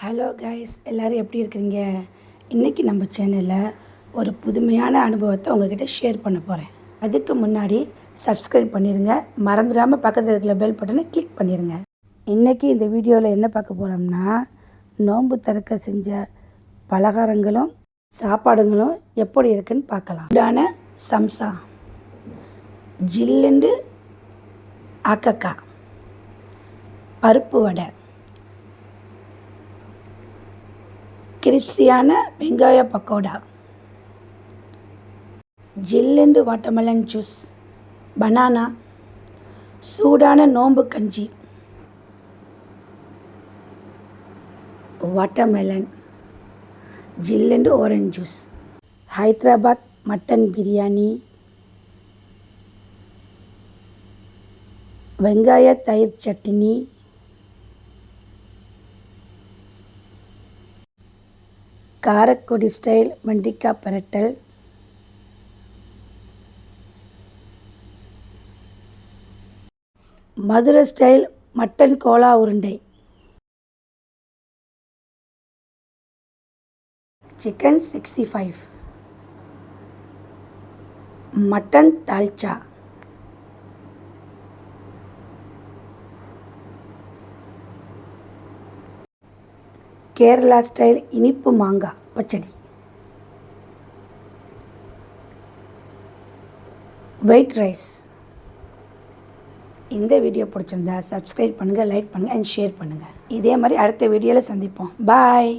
Hello guys, எல்லோரும் எப்படி இருக்கிறீங்க? இன்றைக்கி நம்ம சேனலில் ஒரு புதுமையான அனுபவத்தை உங்கள்கிட்ட ஷேர் பண்ண போகிறேன். அதுக்கு முன்னாடி சப்ஸ்கிரைப் பண்ணிடுங்க, மறந்துடாமல் பக்கத்தில் இருக்கிற பெல் பட்டனை கிளிக் பண்ணிடுங்க. இன்றைக்கி இந்த வீடியோவில் என்ன பார்க்க போகிறோம்னா, நோன்பு திறக்க செஞ்ச பலகாரங்களும் சாப்பாடுங்களும் எப்படி இருக்குன்னு பார்க்கலாம். சூடான சம்சா, ஜில்லுண்டு ஆக்கக்காய், பருப்பு வடை, கிரிப்சியான வெங்காய பக்கோடா, ஜில்லுண்டு வாட்டர்மெலன் ஜூஸ், பனானா, சூடான நோம்பு கஞ்சி, வாட்டர்மெலன், ஜில்லுண்டு ஆரஞ்சு ஜூஸ், ஹைதராபாத் மட்டன் பிரியாணி, வெங்காய தயிர் சட்னி, காரக்குடி ஸ்டைல் வெண்டைக்காய் பிரட்டல், மதுரை ஸ்டைல் மட்டன் கோலா உருண்டை, சிக்கன் 65, மட்டன் தால்ச்சா, கேரளா ஸ்டைல் இனிப்பு மாங்காய் பச்சடி, ஒயிட் ரைஸ். இந்த வீடியோ பிடிச்சிருந்தா சப்ஸ்கிரைப் பண்ணுங்கள், லைக் பண்ணுங்கள் அண்ட் ஷேர் பண்ணுங்கள். இதே மாதிரி அடுத்த வீடியோவில் சந்திப்போம். பாய்.